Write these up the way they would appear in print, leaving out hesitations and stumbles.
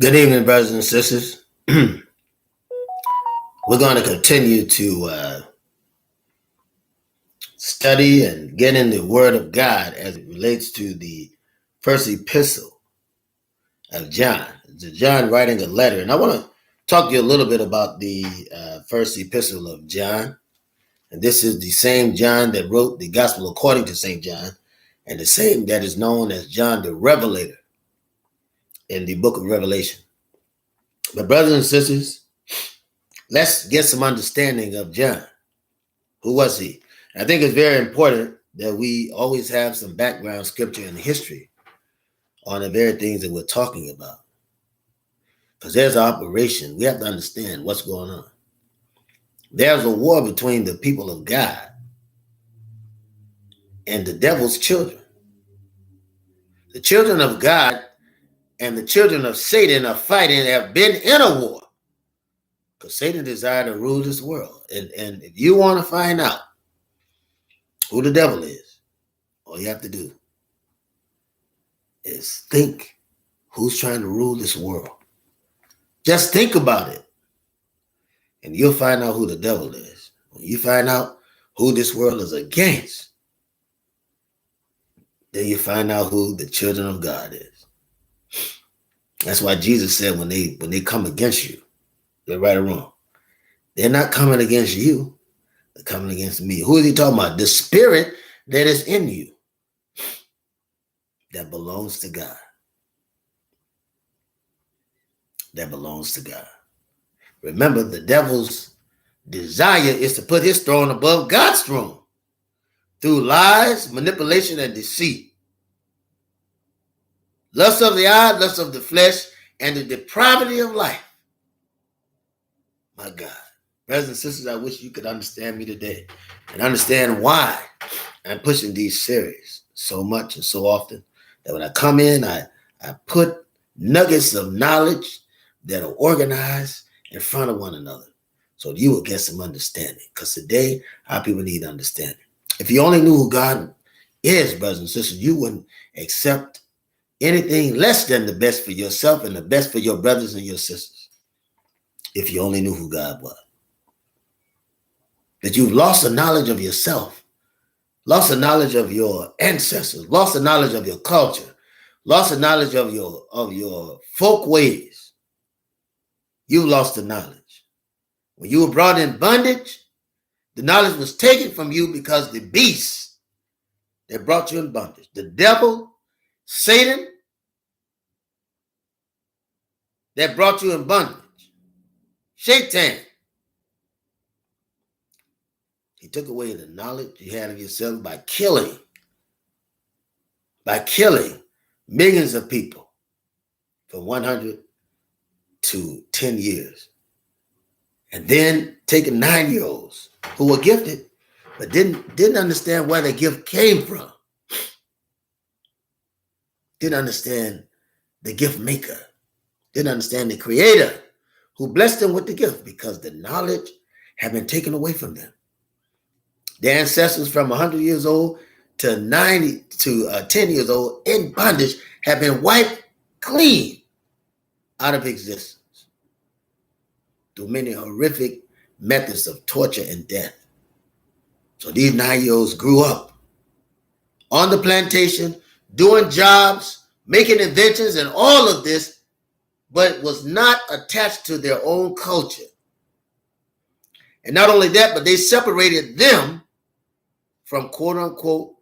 Good evening, brothers and sisters. We're going to continue to study and get in the Word of God as it relates to the first epistle of John. It's John writing a letter. And I want to talk to you a little bit about the first epistle of John. And this is the same John that wrote the Gospel according to St. John, and the same that is known as John the Revelator in the book of Revelation. But brothers and sisters, let's get some understanding of John. Who was he? I think it's very important that we always have some background scripture and history on the very things that we're talking about. Because there's an operation. We have to understand what's going on. There's a war between the people of God and the devil's children. The children of God and the children of Satan are fighting, have been in a war. Because Satan desires to rule this world. And if you want to find out who the devil is, all you have to do is think who's trying to rule this world. Just think about it. And you'll find out who the devil is. When you find out who this world is against, then you find out who the children of God is. That's why Jesus said when they come against you, they're right or wrong. They're not coming against you. They're coming against me. Who is he talking about? The spirit that is in you that belongs to God. That belongs to God. Remember, the devil's desire is to put his throne above God's throne through lies, manipulation, and deceit. Lust of the eye, lust of the flesh, and the depravity of life. My God. Brothers and sisters, I wish you could understand me today and understand why I'm pushing these series so much and so often that when I come in, I put nuggets of knowledge that are organized in front of one another so you will get some understanding. Because today, our people need understanding. If you only knew who God is, brothers and sisters, you wouldn't accept anything less than the best for yourself and the best for your brothers and your sisters. If you only knew who God was. That you've lost the knowledge of yourself, lost the knowledge of your ancestors, lost the knowledge of your culture, lost the knowledge of your folk ways. You lost the knowledge. When you were brought in bondage, the knowledge was taken from you because the beast that brought you in bondage, the devil, Satan, that brought you in bondage, Shaitan, he took away the knowledge you had of yourself by killing millions of people from 100 to 10 years. And then taking 9-year-olds who were gifted, but didn't understand where the gift came from. Didn't understand the gift maker. Didn't understand the creator who blessed them with the gift because the knowledge had been taken away from them. Their ancestors from 100 years old to 90 to 10 years old in bondage have been wiped clean out of existence through many horrific methods of torture and death. So these 9-year-olds grew up on the plantation, doing jobs, making inventions and all of this, but was not attached to their own culture. And not only that, but they separated them from quote unquote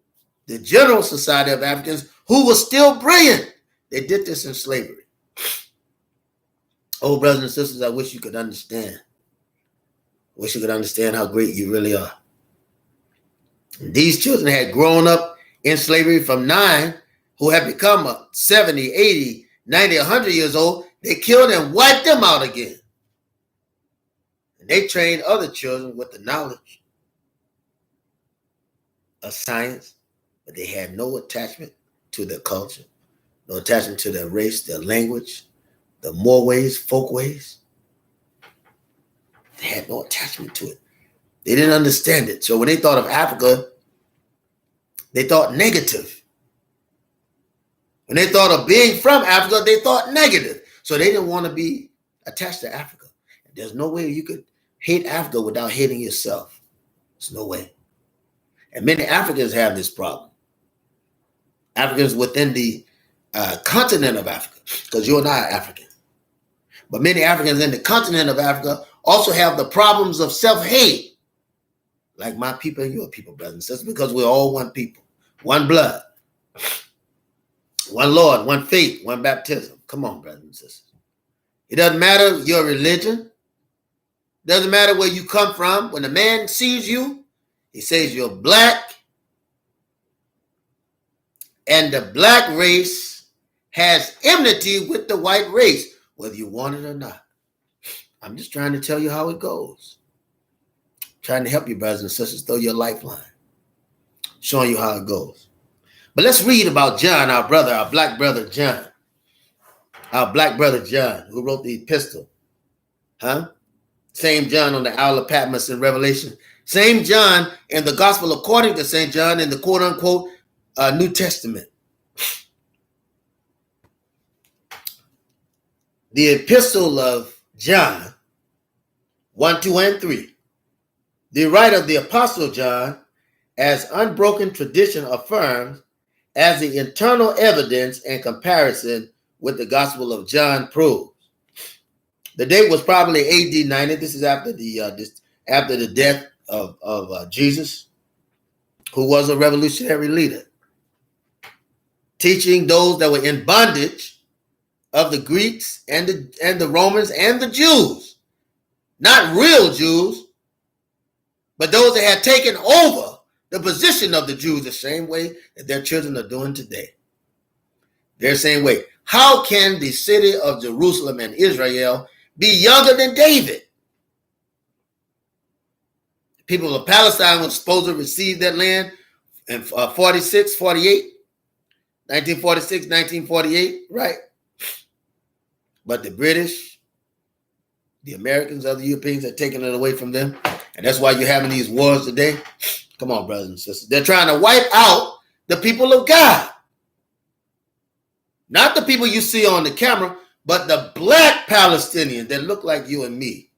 the general society of Africans who was still brilliant. They did this in slavery. Oh, brothers and sisters, I wish you could understand. I wish you could understand how great you really are. These children had grown up in slavery from 9, who had become 70, 80, 90, 100 years old. They killed and wiped them out again. And they trained other children with the knowledge of science, but they had no attachment to their culture, no attachment to their race, their language, the more ways, folk ways. They had no attachment to it. They didn't understand it. So when they thought of Africa, they thought negative. When they thought of being from Africa, they thought negative. So they didn't want to be attached to Africa. There's no way you could hate Africa without hating yourself. There's no way. And many Africans have this problem. Africans within the continent of Africa, because you and I are African. But many Africans in the continent of Africa also have the problems of self-hate, like my people and your people, brothers and sisters, because we're all one people, one blood, one Lord, one faith, one baptism. Come on, brothers and sisters. It doesn't matter your religion. It doesn't matter where you come from. When a man sees you, he says you're black, and the black race has enmity with the white race, whether you want it or not. I'm just trying to tell you how it goes. Trying to help you, brothers and sisters, throw your lifeline. Showing you how it goes. But let's read about John, our brother, our black brother John. Our black brother John, who wrote the epistle. Same John on the Isle of Patmos in Revelation. Same John in the Gospel according to St. John in the quote-unquote New Testament. The epistle of John, 1, 2, and 3. The writer of the Apostle John, as unbroken tradition affirms, as the internal evidence and comparison with the Gospel of John proves. The date was probably AD 90. This is after the death of Jesus, who was a revolutionary leader, teaching those that were in bondage of the Greeks and the Romans and the Jews, not real Jews, but those that had taken over the position of the Jews the same way that their children are doing today. Their same way. How can the city of Jerusalem and Israel be younger than David? The people of Palestine were supposed to receive that land in 1946, 1948, right? But the British, the Americans, other Europeans have taken it away from them. And that's why you're having these wars today. Come on, brothers and sisters. They're trying to wipe out the people of God. Not the people you see on the camera, but the black Palestinians that look like you and me.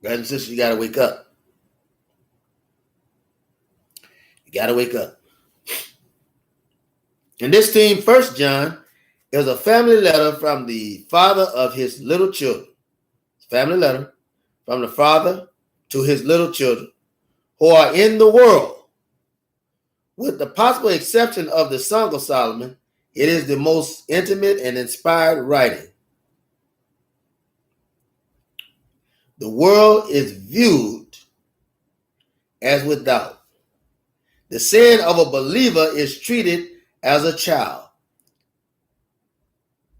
Brothers and sisters, you got to wake up. You got to wake up. And this theme, 1 John, is a family letter from the father of his little children. Family letter from the father to his little children who are in the world. With the possible exception of the Song of Solomon, it is the most intimate and inspired writing. The world is viewed as without. The sin of a believer is treated as a child.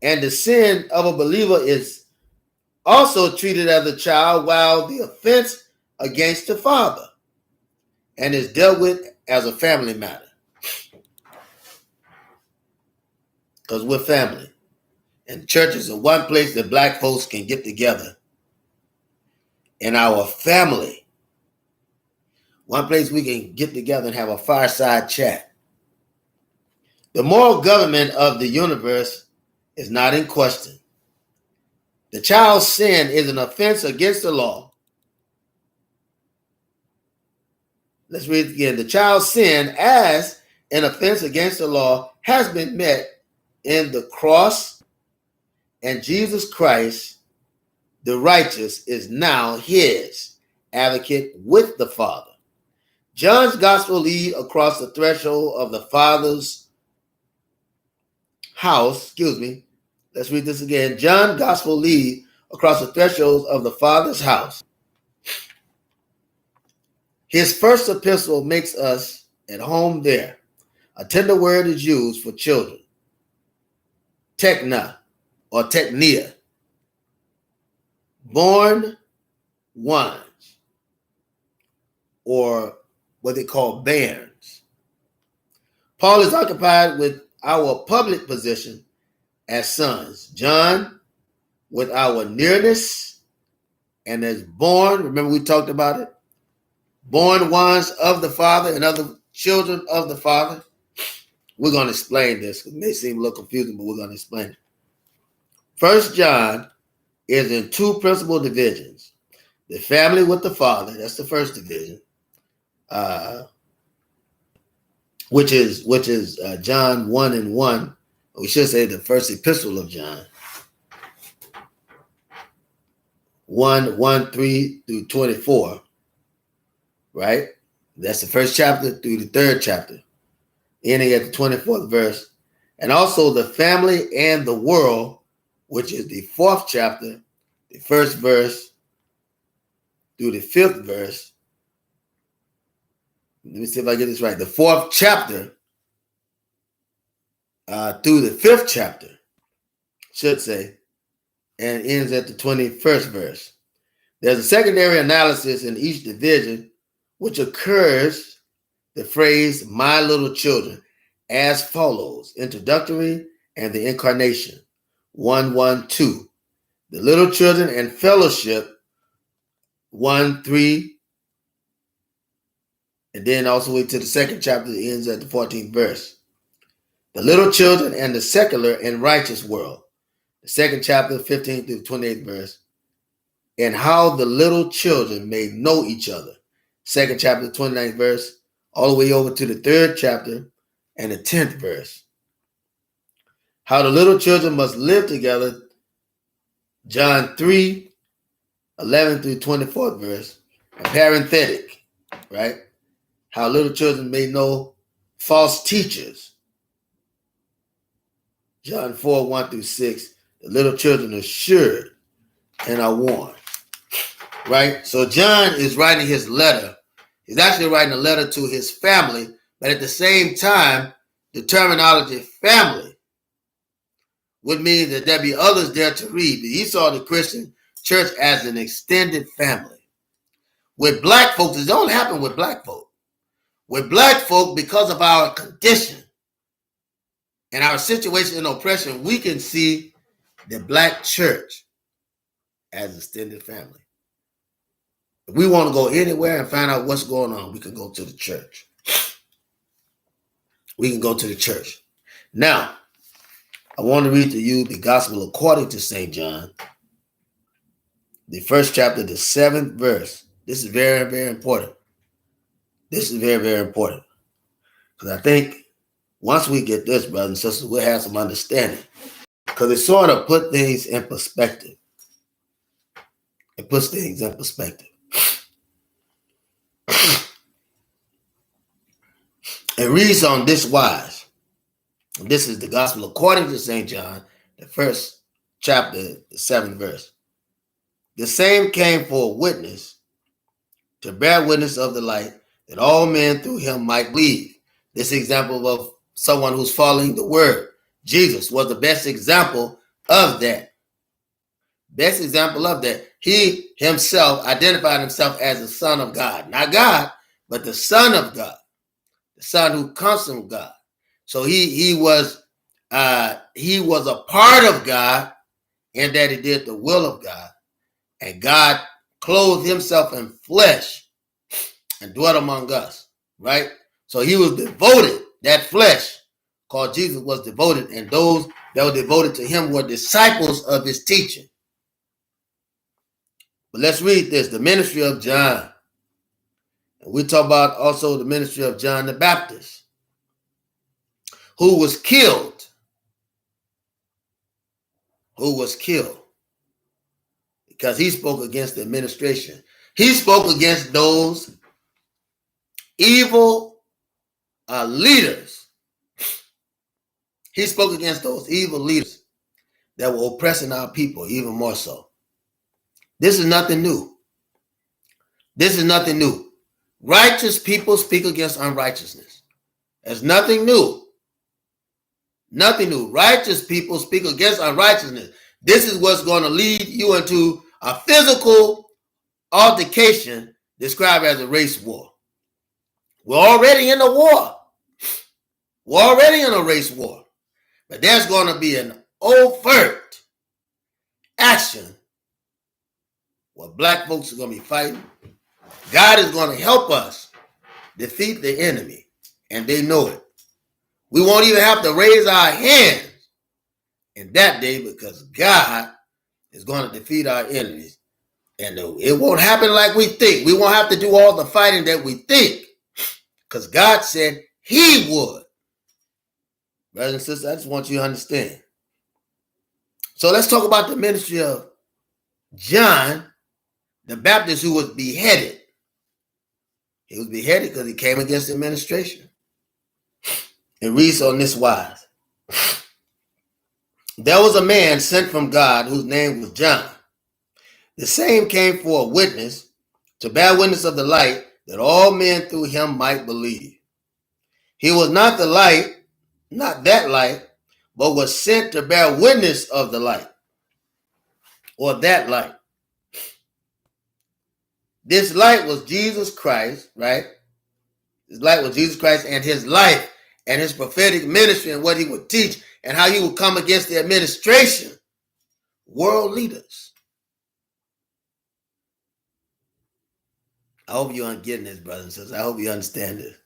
And the sin of a believer is also treated as a child, while the offense against the father and is dealt with as a family matter. Because we're family. And churches are one place that black folks can get together in our family. One place we can get together and have a fireside chat. The moral government of the universe is not in question. The child's sin is an offense against the law. Let's read it again. The child's sin as an offense against the law has been met in the cross, and Jesus Christ, the righteous, is now his advocate with the Father. John's gospel lead across the threshold of the Father's house. Let's read this again. John's gospel lead across the threshold of the Father's house. His first epistle makes us at home there. A tender word is used for children. Techna or technia. Born ones, or what they call bairns. Paul is occupied with our public position as sons. John with our nearness and as born, remember we talked about it, born ones of the Father and other children of the Father. we're going to explain this. It may seem a little confusing, but we're going to explain it. First John is in two principal divisions. The family with the Father, that's the first division, which is John 1 and 1. We should say the first epistle of John. 1, 3 through 24, right? That's the first chapter through the third chapter, ending at the 24th verse. And also the family and the world, which is the fourth chapter, the first verse through the fifth verse. Let me see if I get this right. The fourth chapter through the fifth chapter, should say, and ends at the 21st verse. There's a secondary analysis in each division, which occurs the phrase, my little children, as follows: introductory and the incarnation, 1:1:2. The little children and fellowship, 1:3. And then also wait to the second chapter that ends at the 14th verse. The little children and the secular and righteous world, the second chapter, 15th through 28th verse. And how the little children may know each other, second chapter, 29th verse, all the way over to the third chapter and the 10th verse. How the little children must live together, John 3, 11 through 24th verse, and parenthetic, right? How little children may know false teachers, John 4, 1 through 6. The little children are assured and are warned, right? So John is writing his letter. He's actually writing a letter to his family, but at the same time, the terminology family would mean that there'd be others there to read. But he saw the Christian church as an extended family. With black folks, it don't happen with black folk. With black folk, because of our condition and our situation in oppression, we can see the black church as extended family. If we want to go anywhere and find out what's going on, we can go to the church. We can go to the church. Now, I want to read to you the gospel according to St. John, the first chapter, the 7th verse. This is very, very important. This is very, very important. Because I think once we get this, brothers and sisters, we'll have some understanding. Because it sort of put things in perspective. It puts things in perspective. It reads on this wise. This is the gospel according to St. John, the first chapter, the 7th verse. The same came for a witness, to bear witness of the light, that all men through him might believe. This example of someone who's following the word. Jesus was the best example of that. Best example of that. He himself identified himself as the Son of God. Not God, but the Son of God. The Son who comes from God. So he was a part of God in that he did the will of God. And God clothed himself in flesh and dwelt among us, right? So he was devoted. That flesh called Jesus was devoted, and those that were devoted to him were disciples of his teaching. But let's read this, the ministry of John. And we talk about also the ministry of John the Baptist, who was killed. Because he spoke against the administration. He spoke against those evil leaders. He spoke against those evil leaders that were oppressing our people, even more so. This is nothing new. This is nothing new. Righteous people speak against unrighteousness. There's nothing new. Nothing new. Righteous people speak against unrighteousness. This is what's going to lead you into a physical altercation described as a race war. We're already in a war. We're already in a race war. But there's going to be an overt action where black folks are going to be fighting. God is going to help us defeat the enemy, and they know it. We won't even have to raise our hands in that day because God is going to defeat our enemies. And it won't happen like we think. We won't have to do all the fighting that we think because God said he would. Brothers and sisters, I just want you to understand. So let's talk about the ministry of John the Baptist, who was beheaded. He was beheaded because he came against the administration. It reads on this wise. There was a man sent from God whose name was John. The same came for a witness, to bear witness of the light, that all men through him might believe. He was not the light, not that light, but was sent to bear witness of the light, or that light. This light was Jesus Christ, right? This light was Jesus Christ and his life and his prophetic ministry and what he would teach and how he would come against the administration, world leaders. I hope you aren't getting this, brothers and sisters. I hope you understand this.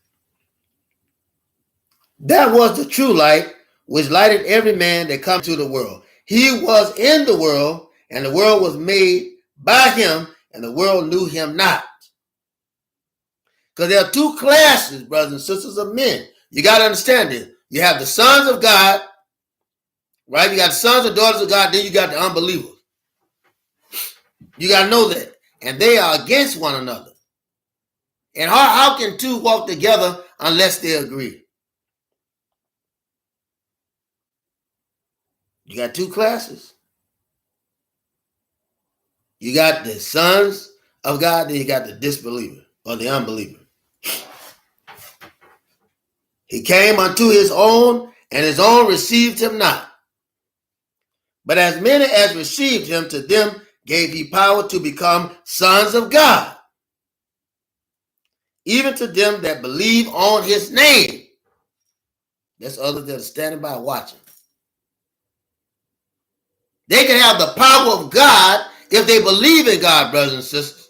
That was the true light, which lighted every man that comes to the world. He was in the world, and the world was made by him, and the world knew him not. Because there are two classes, brothers and sisters, of men. You got to understand this. You have the sons of God, right? You got the sons and daughters of God, then you got the unbelievers. You got to know that. And they are against one another. And how can two walk together unless they agree? You got two classes. You got the sons of God, then you got the disbeliever or the unbeliever. He came unto his own, and his own received him not. But as many as received him, to them gave he power to become sons of God, even to them that believe on his name. That's others that are standing by watching. They can have the power of God if they believe in God, brothers and sisters.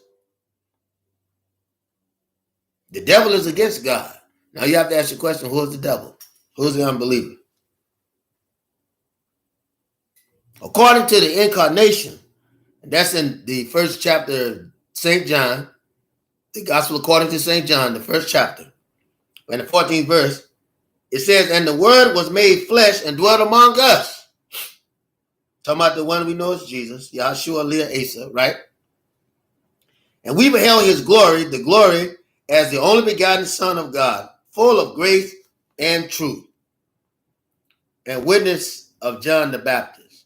The devil is against God. Now you have to ask the question, who is the devil? Who is the unbeliever? According to the incarnation, and that's in the first chapter of St. John, the gospel according to St. John, the first chapter, and the 14th verse, it says, and the word was made flesh and dwelt among us. Talking about the one we know as Jesus, Yahshua Leah Asa, right? And we beheld his glory, the glory as the only begotten Son of God, full of grace and truth. And witness of John the Baptist.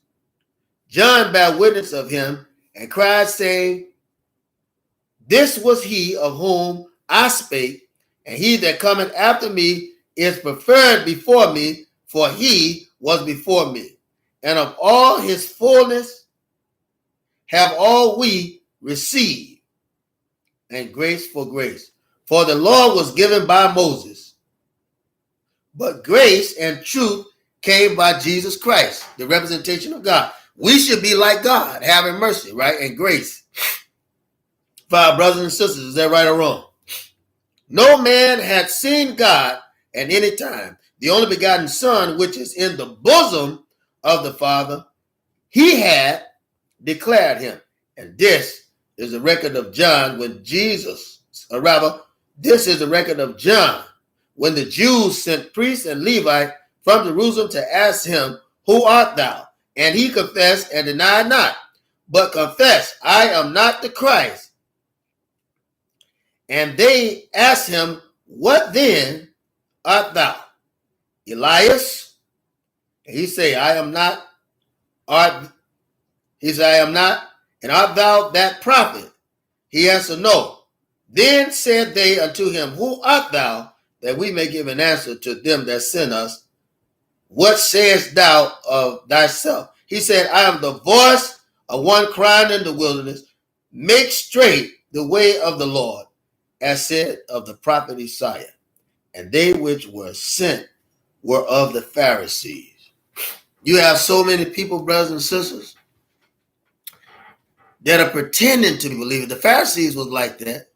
John bare witness of him and cried, saying, this was he of whom I spake, and he that cometh after me is preferred before me, for he was before me. And of all his fullness have all we received, and grace for grace. For the law was given by Moses, but grace and truth came by Jesus Christ, the representation of God. We should be like God, having mercy, right? And grace for our brothers and sisters. Is that right or wrong? No man had seen God at any time. The only begotten Son, which is in the bosom of the Father, he had declared him. And this is the record of John when Jesus, or rather, this is the record of John when the Jews sent priests and Levites from Jerusalem to ask him, who art thou? And he confessed and denied not, but confessed, I am not the Christ. And they asked him, what then art thou? Elias? And he said, I am not. He said, I am not. And art thou that prophet? He answered, no. Then said they unto him, who art thou, that we may give an answer to them that sent us? What sayest thou of thyself? He said, I am the voice of one crying in the wilderness, make straight the way of the Lord, as said of the prophet Isaiah. And they which were sent were of the Pharisees. You have so many people, brothers and sisters, that are pretending to be believers. The Pharisees was like that.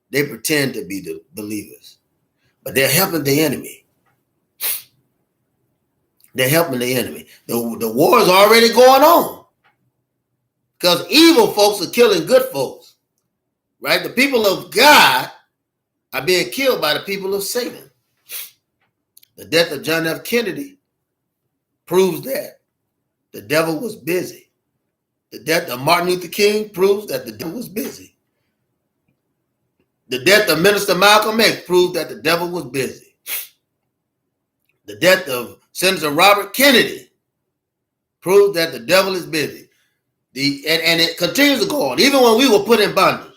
They pretend to be the believers, but they're helping the enemy. They're helping the enemy. The war is already going on because evil folks are killing good folks, right? The people of God are being killed by the people of Satan. The death of John F. Kennedy proves that the devil was busy. The death of Martin Luther King proves that the devil was busy. The death of Minister Malcolm X proves that the devil was busy. The death of Senator Robert Kennedy proves that the devil is busy. And it continues to go on. Even when we were put in bondage,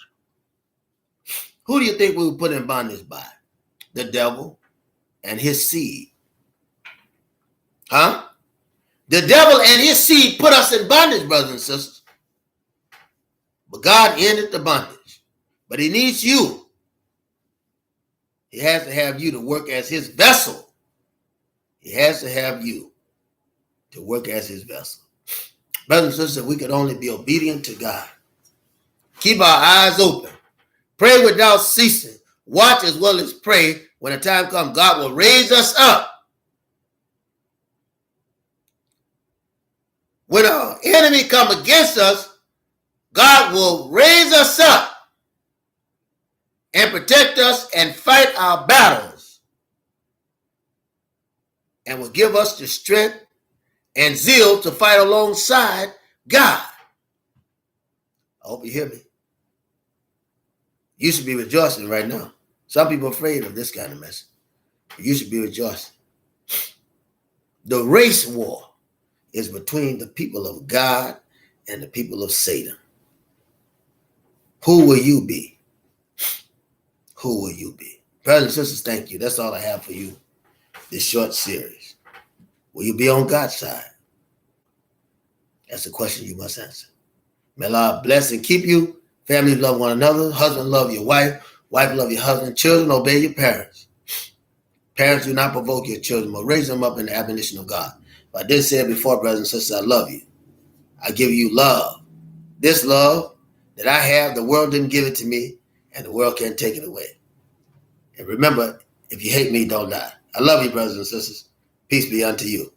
who do you think we were put in bondage by? The devil and his seed. Huh? The devil and his seed put us in bondage, brothers and sisters. But God ended the bondage. But he needs you. He has to have you to work as his vessel. He has to have you to work as his vessel. Brothers and sisters, we could only be obedient to God. Keep our eyes open. Pray without ceasing. Watch as well as pray. When the time comes, God will raise us up. When our enemy come against us, God will raise us up and protect us and fight our battles, and will give us the strength and zeal to fight alongside God. I hope you hear me. You should be rejoicing right now. Some people are afraid of this kind of message. You should be rejoicing. The race war is between the people of God and the people of Satan. Who will you be? Who will you be? Brothers and sisters, thank you. That's all I have for you, this short series. Will you be on God's side? That's the question you must answer. May Allah bless and keep you. Family love one another. Husband love your wife. Wife love your husband. Children obey your parents. Parents do not provoke your children, but raise them up in the admonition of God. But I did say it before, brothers and sisters, I love you. I give you love. This love that I have, the world didn't give it to me, and the world can't take it away. And remember, if you hate me, don't die. I love you, brothers and sisters. Peace be unto you.